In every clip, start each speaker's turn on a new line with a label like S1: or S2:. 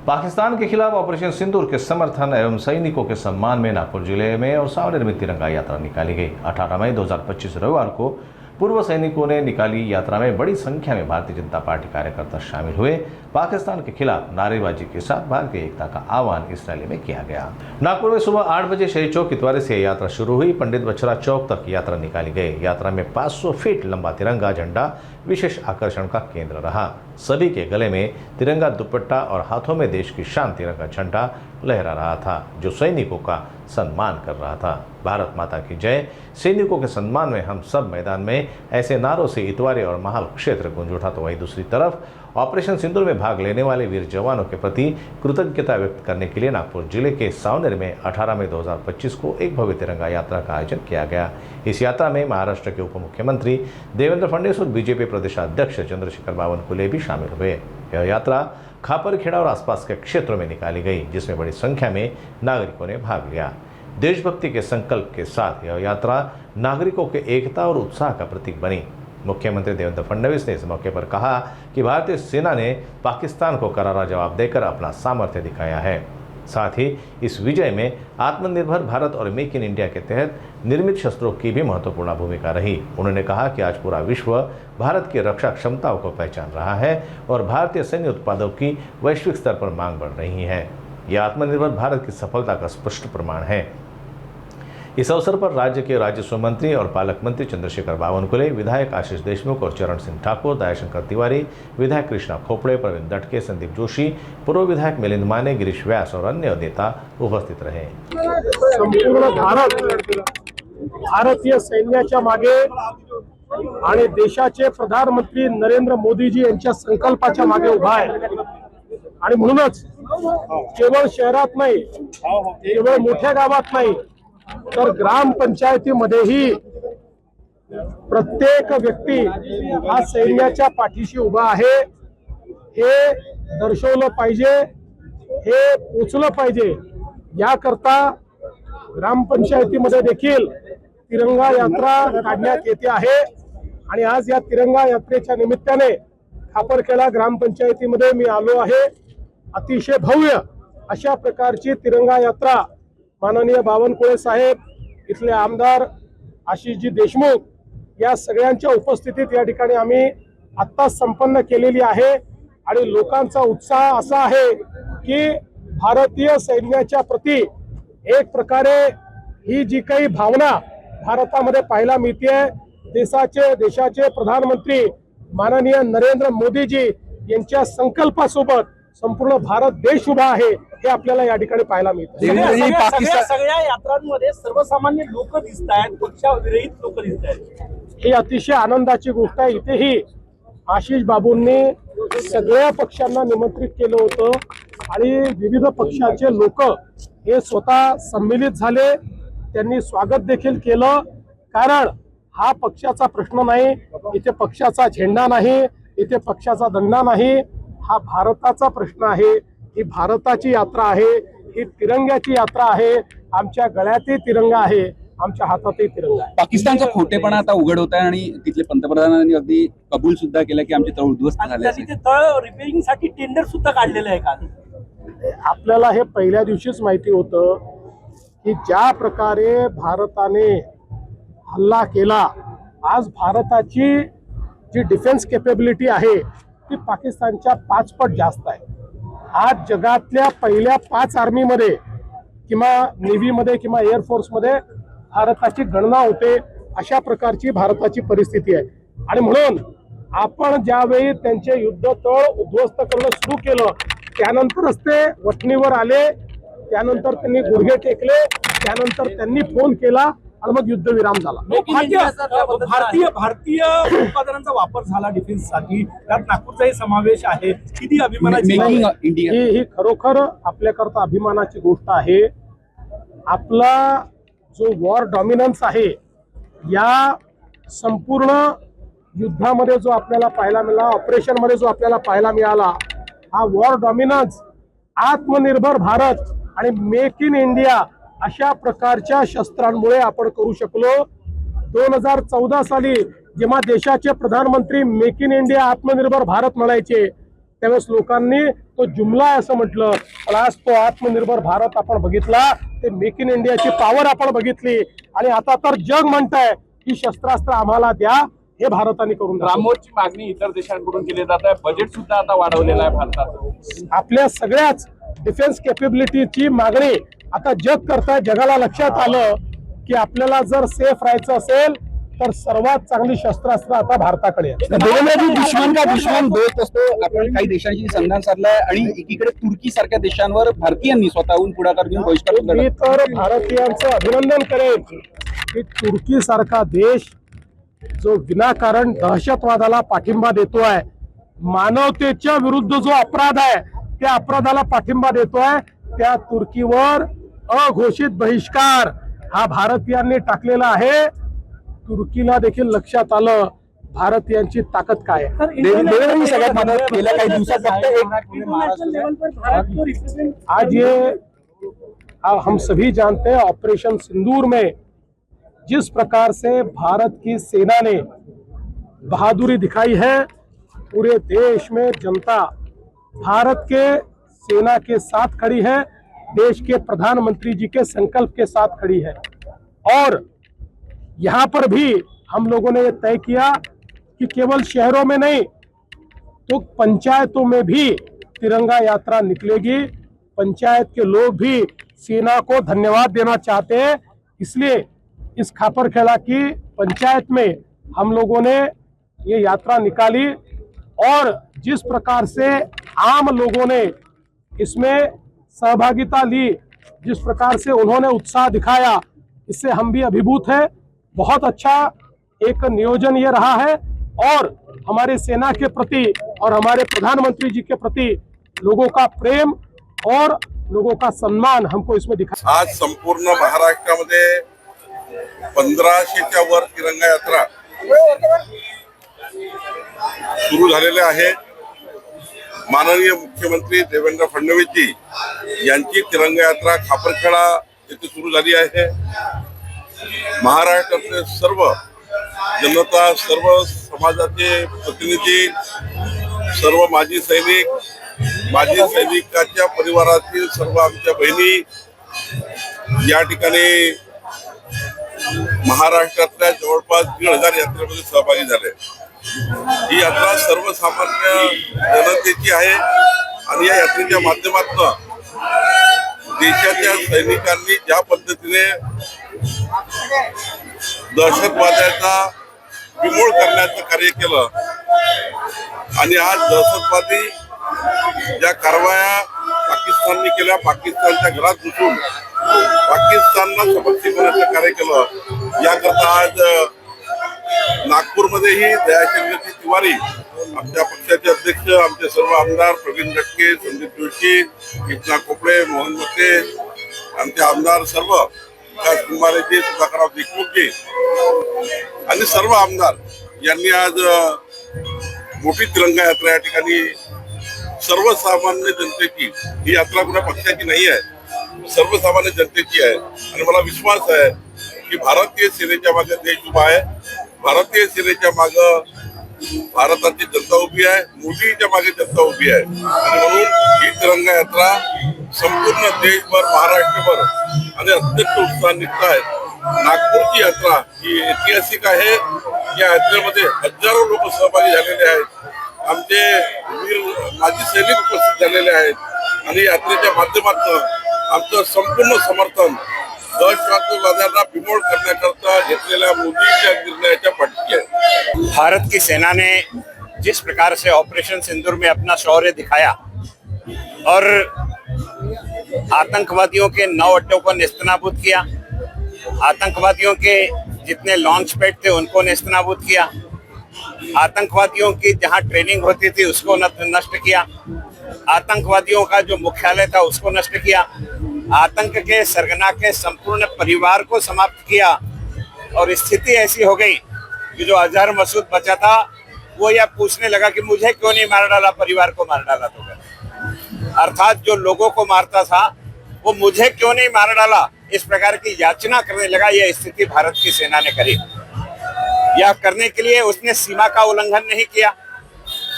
S1: पाकिस्तान के खिलाफ ऑपरेशन सिंदूर के समर्थन एवं सैनिकों के सम्मान में नागपुर जिले में और सावनेर में तिरंगा यात्रा निकाली गई। 18 मई 2025 रविवार को पूर्व सैनिकों ने निकाली यात्रा में बड़ी संख्या में भारतीय जनता पार्टी कार्यकर्ता शामिल हुए। पाकिस्तान के खिलाफ नारेबाजी के साथ भारतीय एकता का आह्वान इस रैली में किया गया। नागपुर में सुबह 8 बजे शहीद चौक इतवारे से यात्रा शुरू हुई। पंडित बछरा चौक तक यात्रा निकाली गई। यात्रा में 500 फीट लंबा तिरंगा झंडा विशेष आकर्षण का केंद्र रहा। सभी के गले में तिरंगा दुपट्टा और हाथों में देश की शान तिरंगा झंडा लहरा रहा था, जो सैनिकों का सम्मान कर रहा था। भारत माता की जय। सैनिकों के सम्मान में हम सब मैदान में ऐसे नारों से इतवारे और महाल क्षेत्र गूंज उठा। तो वहीं दूसरी तरफ ऑपरेशन सिंदूर में भाग लेने वाले वीर जवानों के प्रति कृतज्ञता व्यक्त करने के लिए नागपुर जिले के सावनेर में 18 मई 2025 को एक भव्य तिरंगा यात्रा का आयोजन किया गया। इस यात्रा में महाराष्ट्र के उप मुख्यमंत्री देवेंद्र फडणवीस और बीजेपी प्रदेशाध्यक्ष चंद्रशेखर बावनकुळे भी शामिल हुए। यह यात्रा खापरखेड़ा और आसपास के क्षेत्रों में निकाली गई, जिसमें बड़ी संख्या में नागरिकों ने भाग लिया। देशभक्ति के संकल्प के साथ यह यात्रा नागरिकों के एकता और उत्साह का प्रतीक बनी। मुख्यमंत्री देवेंद्र फडणवीस ने इस मौके पर कहा कि भारतीय सेना ने पाकिस्तान को करारा जवाब देकर अपना सामर्थ्य दिखाया है। साथ ही इस विजय में आत्मनिर्भर भारत और मेक इन इंडिया के तहत निर्मित शस्त्रों की भी महत्वपूर्ण भूमिका रही। उन्होंने कहा कि आज पूरा विश्व भारत की रक्षा क्षमताओं को पहचान रहा है और भारतीय सैन्य उत्पादों की वैश्विक स्तर पर मांग बढ़ रही है। यह आत्मनिर्भर भारत की सफलता का स्पष्ट प्रमाण है। इस अवसर पर राज्य के राजस्व मंत्री और पालक मंत्री चंद्रशेखर बावनकुळे, विधायक आशीष देशमुख और चरण सिंह ठाकुर, दयाशंकर तिवारी, विधायक कृष्णा खोपड़े, प्रवीण दटके, संदीप जोशी, पूर्व विधायक मिलिंद माने, गिरीश व्यास और अन्य नेता उपस्थित रहे।
S2: संपूर्ण भारतीय सैन्याच्या मागे आणि देशाचे प्रधानमंत्री नरेंद्र मोदीजी यांच्या संकल्पाच्या मागे उभा आहे। आणि म्हणूनच केवळ शहरात नाही, केवळ मोठ्या गावात नाही, तर ग्रामपंचायतीमध्येही प्रत्येक व्यक्ती हा सैन्याच्या पाठीशी उभा आहे हे दर्शवलं पाहिजे, हे पोचलं पाहिजे। याकरता ग्रामपंचायतीमध्ये देखील तिरंगा यात्रा काढण्यात येते आहे। आणि आज या तिरंगा यात्रेच्या निमित्ताने खापरखेडा ग्रामपंचायतीमध्ये मी आलो आहे। अतिशय भव्य अशा प्रकारची तिरंगा यात्रा माननीय बावनकुळे साहेब, इथले आमदार आशीषजी देशमुख या सगळ्यांच्या उपस्थितीत या ठिकाणी आम्ही आत्ता संपन्न केलेली आहे। आणि लोकांचा उत्साह असा आहे की भारतीय सैन्याच्या प्रती एक प्रकारे ही जी काही भावना भारतामध्ये पाहायला मिळते, देशाचे प्रधानमंत्री माननीय नरेंद्र मोदीजी यांच्या संकल्पासोबत संपूर्ण भारत देश उभा आहे हे आपल्याला या ठिकाणी पाहायला मिळतं।
S3: सगळ्या यात्रांमध्ये सर्वसामान्य लोक दिसत आहेत, पक्षाविरहित लोक दिसत आहेत।
S2: ही अतिशय आनंदाची गोष्ट आहे। इथेही आशीष बाबूंनी सगळ्या पक्षांना निमंत्रित केलं होतं आणि विविध पक्षाचे लोक हे स्वतः सम्मिलित झाले। त्यांनी स्वागत देखील केलं, कारण हा पक्षाचा प्रश्न नाही, इथे पक्षाचा झेंडा नाही, इथे पक्षाचा दंडा नाही, हा भारताचा प्रश्न आहे। ही भारताची यात्रा आहे, ही तिरंग्याची यात्रा आहे। आमच्या गळ्यातही तिरंगा आहे, आमच्या हातातही तिरंगा आहे।
S4: पाकिस्तानचा खोटेपणा आता उघड होत आहे आणि तिथले पंतप्रधानांनी अगदी कबूल सुद्धा केलं की आमचे तळ उद्ध्वस्त झाले आहेत।
S3: तिथे तळ रिपेअरिंग साठी टेंडर सुद्धा काढलेलं आहे का?
S2: आपल्याला हे पहिल्या दिवशीच माहिती होतं की ज्या प्रकारे भारताने हल्ला केला, आज भारताची जी डिफेन्स कॅपेबिलिटी आहे ती पाकिस्तानच्या 5 पट जास्त आहे। आज जगातल्या पहिल्या 5 आर्मीमध्ये किंवा नेव्हीमध्ये किंवा एअरफोर्समध्ये भारताची गणना होते। अशा प्रकारची भारताची परिस्थिती आहे। आणि म्हणून आपण ज्यावेळी त्यांचे युद्ध तळ उद्ध्वस्त करणं सुरू केलं, त्यानंतरच ते वठणीवर आले, त्यानंतर त्यांनी गुडघे टेकले, त्यानंतर त्यांनी फोन केला आणि मग युद्धविराम झाला।
S3: भारतीय उत्पादनांचा वापर झाला डिफेन्ससाठी, त्यात नागपूरचाही समावेश आहे। किती अभिमानाची
S2: ही खरोखर आपल्याकरता अभिमानाची गोष्ट आहे। आपला जो वॉर डॉमिनन्स आहे, या संपूर्ण युद्धामध्ये जो आपल्याला पाहायला मिळाला, ऑपरेशन मध्ये जो आपल्याला पाहायला मिळाला, हा वॉर डॉमिनन्स आत्मनिर्भर भारत आणि मेक इन इंडिया अशा प्रकारच्या शस्त्रांमुळे आपण करू शकलो। 2014 साली जेव्हा देशाचे प्रधानमंत्री मेक इन इंडिया आत्मनिर्भर भारत म्हणायचे, त्यावेळेस लोकांनी तो जुमला आहे असं म्हटलं, पण आज तो आत्मनिर्भर भारत आपण बघितला, ते मेक इन इंडियाची पॉवर आपण बघितली, आणि आता तर जग म्हणतंय की शस्त्रास्त्र आम्हाला द्या, हे भारताने करून दाखवलं.
S3: ब्राह्मोसची मागणी इतर देशांकडून केली जात आहे. बजेट सुद्धा आता वाढवलेलं आहे भारतात.
S2: आपल्या सगळ्याच डिफेन्स कॅपेबिलिटीची मागणी आता जग करताय. जगाला लक्षात आलं की आपल्याला जर सेफ राहायचं असेल तर सर्वात चांगली शस्त्रास्त्र आता भारताकडे आहे.
S4: दोन्ही दुश्मन का दुश्मन दोस्त असतो. आपण काही देशांशी संधान साधलाय आणि एकीकडे तुर्की सारख्या देशांवर भारतीयांनी स्वतःहून पुढाकार घेऊन बहिष्कार
S2: मी
S4: सुद्धा
S2: तर भारतीयांचं अभिनंदन करेन की तुर्की सारखा देश जो विनाकारण दहशतवादाला पाठिंबा देतोय, मानवतेच्या विरुद्ध जो अपराध आहे त्या अपराधाला पाठिंबा देतोय, त्या तुर्कीवर अघोषित बहिष्कार हा भारतीयांनी टाकलेला आहे. तुर्कीला देखील लक्षात आलं भारतीयांची ताकद काय आहे.
S4: देवेंद्रनी सगळ्यात मदत गेल्या काही दिवसात फक्त
S2: आज ये हम सभी जानते हैं, ऑपरेशन सिंदूर में जिस प्रकार से भारत की सेना ने बहादुरी दिखाई है, पूरे देश में जनता भारत के सेना के साथ खड़ी है, देश के प्रधानमंत्री जी के संकल्प के साथ खड़ी है। और यहाँ पर भी हम लोगों ने ये तय किया कि केवल शहरों में नहीं तो पंचायतों में भी तिरंगा यात्रा निकलेगी। पंचायत के लोग भी सेना को धन्यवाद देना चाहते हैं, इसलिए इस खापरखेड़ा की पंचायत में हम लोगों ने ये यात्रा निकाली। और जिस प्रकार से आम लोगों ने इसमें सहभागिता ली, जिस प्रकार से उन्होंने उत्साह दिखाया, इससे हम भी अभिभूत हैं। बहुत अच्छा एक नियोजन ये रहा है और हमारे सेना के प्रति और हमारे प्रधानमंत्री जी के प्रति लोगों का प्रेम और लोगों का सम्मान हमको इसमें दिखा।
S5: आज संपूर्ण महाराष्ट्रामध्ये 1500च्या वर तिरंगा यात्रा सुरू झालेल्या आहे। माननीय मुख्यमंत्री देवेंद्र फडणवीस जी यांची तिरंगा यात्रा खापरखेडा येथे सुरू झाली आहे। महाराष्ट्रातले सर्व जनता, सर्व समाजाचे प्रतिनिधी, सर्व माजी सैनिक, माजी सैनिकाच्या परिवारातील सर्व आमच्या बहिणी या ठिकाणी महाराष्ट्रातल्या जवळपास 1,500 यात्रेमध्ये सहभागी झाले। ही यात्रा सर्वसामान्य जनतेची आहे आणि या यात्रेच्या माध्यमातून देशाच्या सैनिकांनी ज्या पद्धतीने दहशतवादाचा बिमोड करण्याचं कार्य केलं आणि आज दहशतवादी ज्या कारवाया पाकिस्तानने केल्या, पाकिस्तानच्या घरात घुसून पाकिस्तानला सबक शिकवण्याचं कार्य केलं, याकरता आज नागपूरमध्येही दयाशंकरजी तिवारी आमच्या पक्षाचे अध्यक्ष, आमचे सर्व आमदार प्रवीण दटके, संदीप जोशी, कृष्णा खोपडे, मोहन मते, आमचे आमदार सर्व विकास कुंभारेजी, सुधाकरराव देशमुखजी आणि सर्व आमदार यांनी आज मोठी तिरंगा यात्रा या ठिकाणी सर्वसामान्य जनतेची, ही यात्रा कुणा पक्षाची नाही आहे, सर्वसामान्य जनतेची आहे। आणि मला विश्वास आहे की भारतीय सेनेच्या मागे देश उभा आहे, भारतीय सेनेच्या मागे भारताची जनता उभी आहे, मोदीच्या मागे जनता उभी आहे। आणि म्हणून ही तिरंगा यात्रा संपूर्ण देशभर, महाराष्ट्रभर आणि अत्यंत उत्साह निघत आहे। नागपूरची यात्रा ही ऐतिहासिक आहे। या यात्रेमध्ये हजारो लोक सहभागी झालेले आहेत, आमचे वीर माजी सैनिक उपस्थित झालेले आहेत आणि यात्रेच्या माध्यमातून आमचं संपूर्ण समर्थन दहशतवाद्यांना बिमोड करण्याकरता घेतलेल्या मोदीच्या निर्णयाच्या पाठीशी आहे।
S6: भारत की सेना ने जिस प्रकार से ऑपरेशन सिंदूर में अपना शौर्य दिखाया और आतंकवादियों के 9 अड्डों को नेस्तनाबूद किया, आतंकवादियों के जितने लॉन्च पैड थे उनको नेस्तनाबूद किया, आतंकवादियों की जहां ट्रेनिंग होती थी उसको नष्ट किया, आतंकवादियों का जो मुख्यालय था उसको नष्ट किया, आतंक के सरगना के संपूर्ण परिवार को समाप्त किया। और स्थिति ऐसी हो गई कि जो अजहर मसूद बचा था वो यह पूछने लगा कि मुझे क्यों नहीं मार डाला, परिवार को मार डाला तो क्या। अर्थात जो लोगों को मारता था वो मुझे क्यों नहीं मार डाला, इस प्रकार की याचना करने लगा। यह स्थिति भारत की सेना ने करी। यह करने के लिए उसने सीमा का उल्लंघन नहीं किया,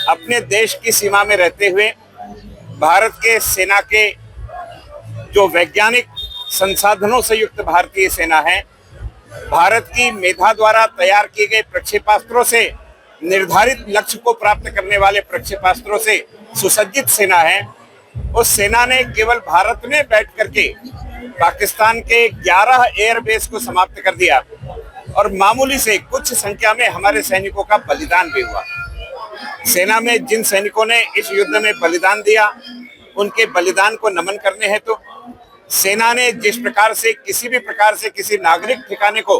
S6: अपने देश की सीमा में रहते हुए भारत के सेना के जो वैज्ञानिक संसाधनों से युक्त भारतीय सेना है, भारत की मेधा द्वारा तैयार किए गए प्रक्षेपास्त्रों से, निर्धारित लक्ष्य को प्राप्त करने वाले प्रक्षेपास्त्रों से सुसज्जित सेना है। उस सेना ने केवल भारत में बैठ करके पाकिस्तान के 11 एयरबेस को समाप्त कर दिया और मामूली से कुछ संख्या में हमारे सैनिकों का बलिदान भी हुआ। सेना में जिन सैनिकों ने इस युद्ध में बलिदान दिया, उनके बलिदान को नमन करने हैं तो सेना ने जिस प्रकार से किसी भी प्रकार से किसी नागरिक ठिकाने को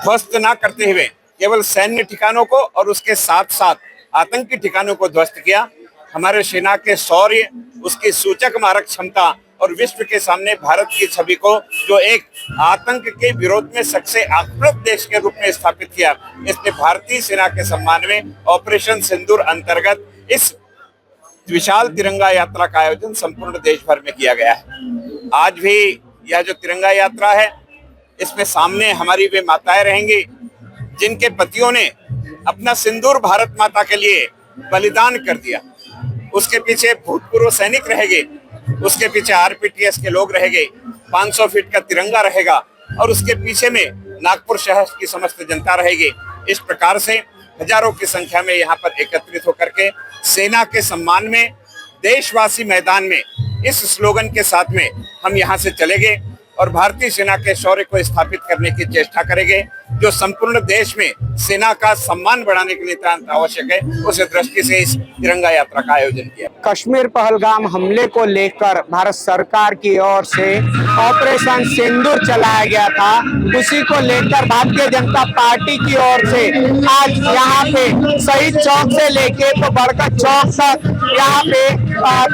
S6: ध्वस्त ना करते हुए केवल सैन्य ठिकानों को और उसके साथ साथ आतंकी ठिकानों को ध्वस्त किया, हमारे सेना के शौर्य, उसकी सूचक मारक क्षमता और विश्व के सामने भारत की छवि को जो एक आतंक के विरोध में सबसे आक्रामक देश के रूप में स्थापित किया, इसलिए भारतीय सेना के सम्मान में ऑपरेशन सिंदूर अंतर्गत इस विशाल तिरंगा यात्रा का आयोजन संपूर्ण देश भर में किया गया है। आज भी यह जो तिरंगा यात्रा है, इसमें सामने हमारी वे माताएं रहेंगी जिनके पतियों ने अपना सिंदूर भारत माता के लिए बलिदान कर दिया। उसके पीछे भूतपूर्व सैनिक रहेंगे, उसके पीछे आरपीटीएस के लोग रहेंगे, 500 फीट का तिरंगा रहेगा और उसके पीछे में नागपुर शहर की समस्त जनता रहेगी। इस प्रकार से हजारों की संख्या में यहाँ पर एकत्रित होकर के सेना के सम्मान में देशवासी मैदान में इस स्लोगन के साथ में हम यहाँ से चले गए और भारतीय सेना के शौर्य को स्थापित करने की चेष्टा करेंगे, जो संपूर्ण देश में सेना का सम्मान बढ़ाने के लिए आवश्यक है। उस दृष्टि से इस तिरंगा यात्रा का आयोजन किया।
S7: कश्मीर पहलगाम हमले को लेकर भारत सरकार की ओर से ऑपरेशन सिंदूर चलाया गया था, उसी को लेकर भारतीय जनता पार्टी की ओर से आज यहाँ पे शहीद चौक से लेके तो बरकत चौक तक यहाँ पे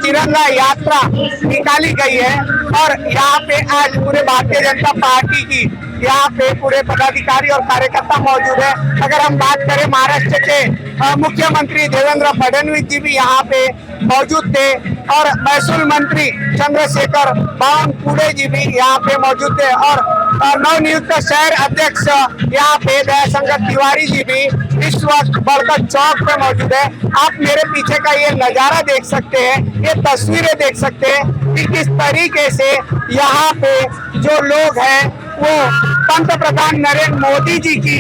S7: तिरंगा यात्रा निकाली गई है और यहाँ पे आज पूरे भारतीय जनता पार्टी की यहाँ पे पूरे पदाधिकारी और कार्यकर्ता मौजूद है। अगर हम बात करें महाराष्ट्र के मुख्यमंत्री देवेंद्र फडणवीस जी भी यहाँ पे मौजूद थे और महसूल मंत्री चंद्रशेखर बावनकुळे जी भी यहाँ पे मौजूद थे और नवनियुक्त शहर अध्यक्ष यहाँ पे दयाशंकर तिवारी जी भी इस वक्त बरकत चौक पे मौजूद है। आप मेरे पीछे का ये नजारा देख सकते हैं, ये तस्वीरें देख सकते हैं कि किस तरीके से यहाँ पे जो लोग हैं वो पंतप्रधान नरेंद्र मोदी जी की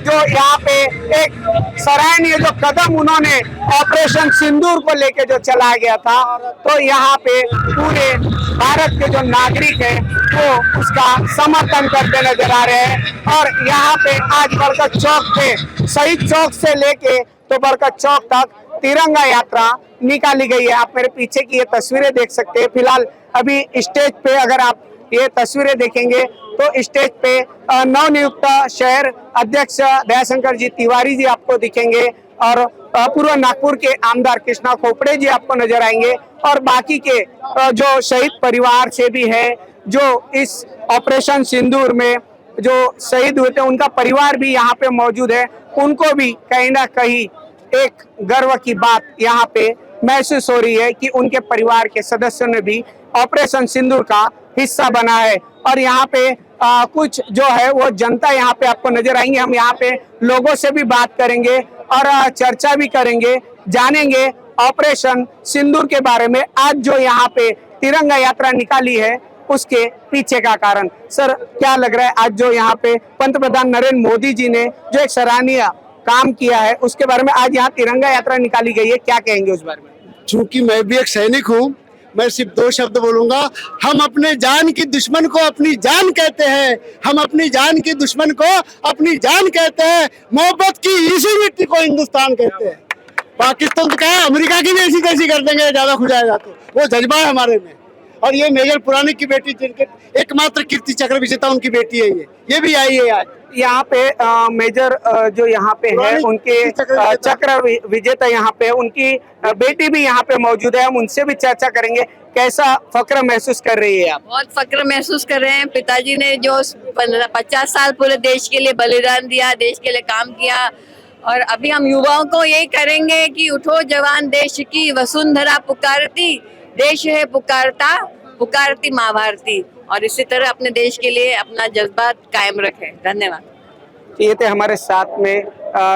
S7: जो यहाँ पे एक सराहनीय जो कदम उन्होंने ऑपरेशन सिंदूर को लेके जो चलाया गया था, तो यहाँ पे पूरे भारत के जो नागरिक हैं वो उसका समर्थन करते नजर आ रहे हैं और यहाँ पे आज बरकत चौक पे शहीद चौक से लेके तो बरकत चौक तक तिरंगा यात्रा निकाली गई है। आप मेरे पीछे की ये तस्वीरें देख सकते हैं। फिलहाल अभी स्टेज पे अगर आप ये तस्वीरें देखेंगे तो स्टेज पे नवनियुक्त शहर अध्यक्ष दयाशंकर जी तिवारी जी आपको दिखेंगे और पूर्व नागपुर के आमदार कृष्णा खोपड़े जी आपको नजर आएंगे और बाकी के जो शहीद परिवार से भी है, जो इस ऑपरेशन सिंदूर में जो शहीद हुए थे उनका परिवार भी यहाँ पे मौजूद है। उनको भी कहीं ना कहीं एक गर्व की बात यहाँ पे महसूस हो रही है कि उनके परिवार के सदस्यों ने भी ऑपरेशन सिंदूर का हिस्सा बना है और यहाँ पे कुछ जो है वो जनता यहाँ पे आपको नजर आएंगे। हम यहाँ पे लोगों से भी बात करेंगे और चर्चा भी करेंगे, जानेंगे ऑपरेशन सिंदूर के बारे में। आज जो यहाँ पे तिरंगा यात्रा निकाली है उसके पीछे का कारण। सर, क्या लग रहा है आज जो यहाँ पे पंतप्रधान नरेंद्र मोदी जी ने जो एक सराहनीय काम किया है उसके बारे में आज यहाँ तिरंगा यात्रा निकाली गई है, क्या कहेंगे उस बारे में?
S8: चूंकि मैं भी एक सैनिक हूँ, मैं सिर्फ 2 शब्द बोलूंगा। हम अपने जान की दुश्मन को अपनी जान कहते हैं, हम अपनी जान की दुश्मन को अपनी जान कहते हैं, मोहब्बत की इसी मिट्टी को हिंदुस्तान कहते हैं। पाकिस्तान तो क्या है, अमेरिका की भी ऐसी तैसी कर देंगे ज्यादा खुजाएगा तो, वो जज्बा है हमारे में। और ये मेजर पुरानी की बेटी, जिनके एकमात्र कीर्ति चक्र विजेता उनकी बेटी है, ये भी आई है आज
S7: यहाँ पे। मेजर जो यहाँ पे है उनके चक्र विजेता यहाँ पे, उनकी बेटी भी यहाँ पे मौजूद है। हम उनसे भी चर्चा करेंगे, कैसा फक्र महसूस कर रही है आप?
S9: बहुत फक्र महसूस कर रहे हैं। पिताजी ने जो 50 साल पूरे देश के लिए बलिदान दिया, देश के लिए काम किया और अभी हम युवाओं को यही करेंगे कि उठो जवान, देश की वसुंधरा पुकारती, देश है पुकारता, पुकारती माँ भारती, और इसी तरह अपने देश के लिए अपना जज्बात कायम रखें। धन्यवाद।
S7: ये थे हमारे साथ में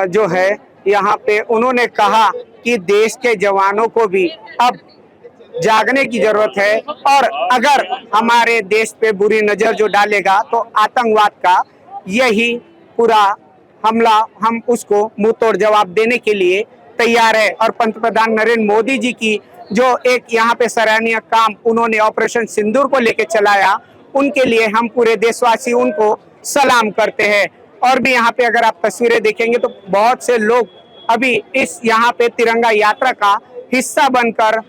S7: जो है यहाँ पे, उन्होंने कहा कि देश के जवानों को भी अब जागने की जरूरत है। और अगर हमारे देश पे बुरी नजर जो डालेगा तो आतंकवाद का यही पूरा हमला, हम उसको मुंह तोड़ जवाब देने के लिए तैयार है। और पंतप्रधान नरेंद्र मोदी जी की जो एक यहाँ पे सराहनीय काम उन्होंने ऑपरेशन सिंदूर को लेके चलाया, उनके लिए हम पूरे देशवासी उनको सलाम करते हैं। और भी यहाँ पे अगर आप तस्वीरें देखेंगे तो बहुत से लोग अभी इस यहाँ पे तिरंगा यात्रा का हिस्सा बनकर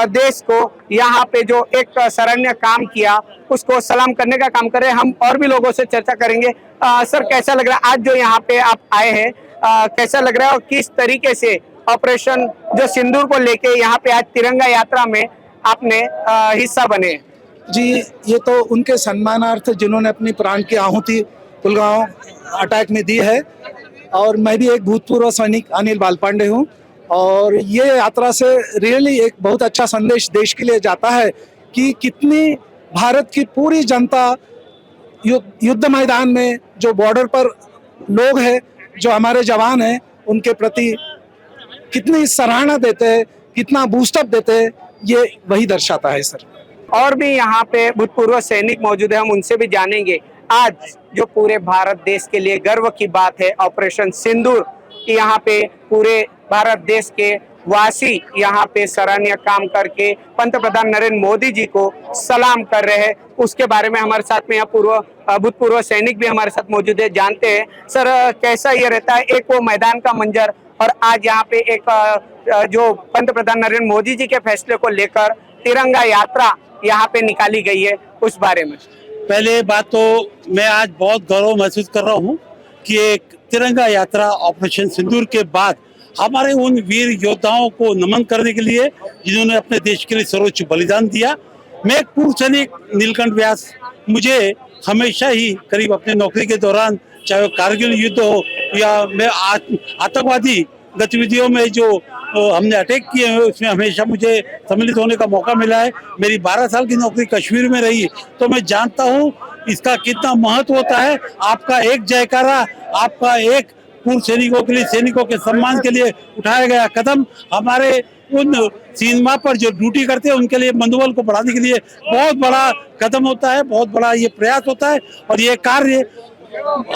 S7: देश को यहाँ पे जो एक सराहनीय काम किया उसको सलाम करने का काम कर रहे हैं। हम और भी लोगों से चर्चा करेंगे। सर, कैसा लग रहा है आज जो यहाँ पे आप आए हैं, कैसा लग रहा है और किस तरीके से ऑपरेशन जो सिंदूर को लेके यहाँ पे आज तिरंगा यात्रा में आपने हिस्सा बने?
S10: जी, ये तो उनके सम्मानार्थ जिन्होंने अपनी प्राण की आहुति पुलगांव अटैक में दी है। और मैं भी एक भूतपूर्व सैनिक अनिल बालपांडे हूँ। और ये यात्रा से रियली एक बहुत अच्छा संदेश देश के लिए जाता है कि कितनी भारत की पूरी जनता युद्ध मैदान में जो बॉर्डर पर लोग हैं, जो हमारे जवान हैं, उनके प्रति कितनी सराहना देते हैं, कितना बूस्टअप देते हैं, ये वही दर्शाता है सर।
S7: और भी यहाँ पे भूतपूर्व सैनिक मौजूद है, हम उनसे भी जानेंगे। आज जो पूरे भारत देश के लिए गर्व की बात है ऑपरेशन सिंदूर, यहाँ पे पूरे भारत देश के वासी यहाँ पे सराहनीय काम करके पंतप्रधान नरेंद्र मोदी जी को सलाम कर रहे हैं, उसके बारे में हमारे साथ में यहाँ भूतपूर्व सैनिक भी हमारे साथ मौजूद है, जानते हैं। सर, कैसा ये रहता है, एक वो मैदान का मंजर और आज यहाँ पे एक जो पंतप्रधान नरेंद्र मोदी जी के फैसले को लेकर तिरंगा यात्रा यहाँ पे निकाली गई है, उस बारे में?
S11: पहले बात तो मैं आज बहुत गौरव महसूस कर रहा हूँ कि एक तिरंगा यात्रा ऑपरेशन सिंदूर के बाद हमारे उन वीर योद्धाओं को नमन करने के लिए जिन्होंने अपने देश के लिए सर्वोच्च बलिदान दिया। मैं एक पूर्व सैनिक नीलकंठ व्यास, मुझे हमेशा ही करीब अपने नौकरी के दौरान, चाहे वो कारगिल युद्ध हो या मैं आतंकवादी गतिविधियों में जो हमने अटैक किए हैं, उसमें हमेशा मुझे सम्मिलित होने का मौका मिला है। मेरी 12 साल की नौकरी कश्मीर में रही, तो मैं जानता हूँ इसका कितना महत्व होता है। आपका एक जयकारा, आपका एक पूर्व सैनिकों के लिए, सैनिकों के सम्मान के लिए उठाया गया कदम, हमारे उन सीमा पर जो ड्यूटी करते हैं उनके लिए मनोबल को बढ़ाने के लिए बहुत बड़ा कदम होता है, बहुत बड़ा ये प्रयास होता है। और ये कार्य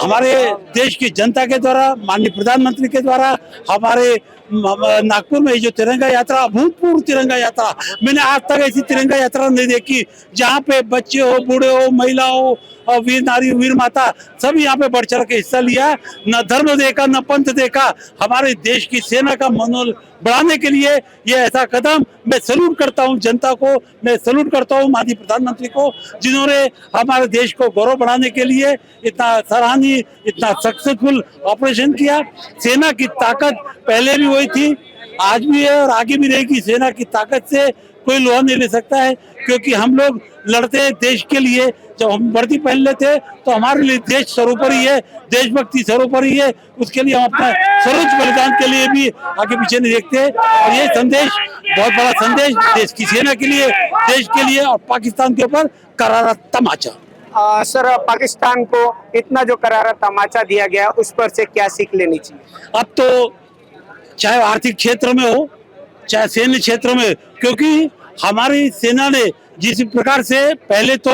S11: हमारे देश की जनता के द्वारा, माननीय प्रधानमंत्री के द्वारा, हमारे नागपुर में जो तिरंगा यात्रा, अभूतपूर्व तिरंगा यात्रा, मैंने आज तक ऐसी तिरंगा यात्रा नहीं देखी जहाँ पे बच्चे हो, बूढ़े हो, महिला हो, और वीर नारी, वीर माता, सब यहाँ पे बढ़ चढ़ के हिस्सा लिया। न धर्म देखा, न पंथ देखा, हमारे देश की सेना का मनोबल बढ़ाने के लिए ये ऐसा कदम, मैं सैल्यूट करता हूँ जनता को, मैं सैल्यूट करता हूँ माननीय प्रधानमंत्री को, जिन्होंने हमारे देश को गौरव बढ़ाने के लिए इतना सराहनीय, इतना सक्सेसफुल ऑपरेशन किया। सेना की ताकत पहले भी वही थी, आज भी है और आगे भी रहेगी। सेना की ताकत से कोई लोहा नहीं ले सकता है, क्योंकि हम लोग लड़ते हैं देश के लिए। जब हम वर्दी पहन लेते हैं तो हमारे लिए देश सर्वोपरि है, देशभक्ति सर्वोपरि है, उसके लिए हम अपना सर्वोच्च बलिदान के लिए भी आगे पीछे नहीं देखते। और ये संदेश बहुत बड़ा संदेश देश की सेना के लिए, देश के लिए और पाकिस्तान के ऊपर करारा तमाचा।
S7: सर, पाकिस्तान को इतना जो करारा तमाचा दिया गया, उस पर से क्या सीख लेनी चाहिए?
S11: अब तो चाहे आर्थिक क्षेत्र में हो, चाहे सैन्य क्षेत्र में, क्योंकि हमारी सेना ने जिस प्रकार से पहले तो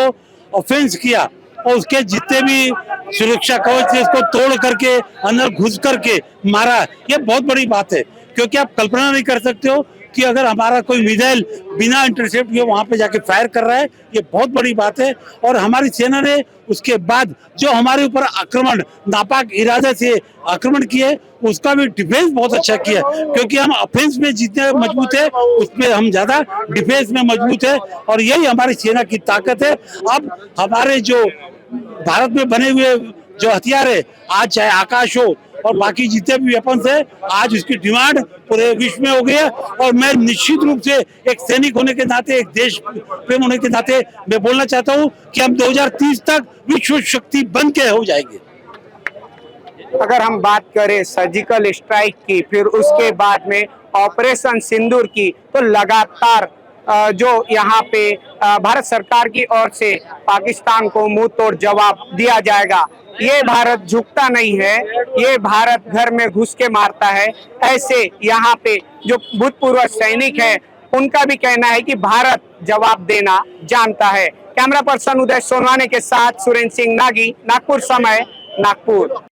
S11: ऑफेंस किया और उसके जितने भी सुरक्षा कवच थे इसको तोड़ करके अंदर घुस करके मारा, ये बहुत बड़ी बात है। क्योंकि आप कल्पना नहीं कर सकते हो कि अगर हमारा कोई मिसाइल बिना इंटरसेप्ट किए वहां पे जाके फायर कर रहा है, ये बहुत बड़ी बात है। और हमारी सेना ने उसके बाद जो हमारे ऊपर आक्रमण, नापाक इरादे से आक्रमण किए, उसका भी डिफेंस बहुत अच्छा किया। क्योंकि हम ऑफेंस में जितने मजबूत है, उसमें हम ज्यादा डिफेंस में मजबूत है, और यही हमारी सेना की ताकत है। अब हमारे जो भारत में बने हुए जो हथियार है, आज चाहे आकाश हो और बाकी जितने भी वेपन्स है, आज उसकी डिमांड पूरे विश्व में हो गई है। और मैं निश्चित रूप से एक सैनिक होने के नाते, एक देश प्रेम होने के नाते मैं बोलना चाहता हूं कि हम 2030 तक विश्व शक्ति बन के हो जाएंगे।
S7: अगर हम बात करें सर्जिकल स्ट्राइक की, फिर उसके बाद में ऑपरेशन सिंदूर की, तो लगातार जो यहाँ पे भारत सरकार की ओर से पाकिस्तान को मुंह तोड़ जवाब दिया जाएगा। ये भारत झुकता नहीं है, ये भारत घर में घुस के मारता है। ऐसे यहाँ पे जो भूतपूर्व सैनिक है उनका भी कहना है कि भारत जवाब देना जानता है। कैमरा पर्सन उदय सोनवाने के साथ सुरेंद्र सिंह नागी, नागपुर समय, नागपुर।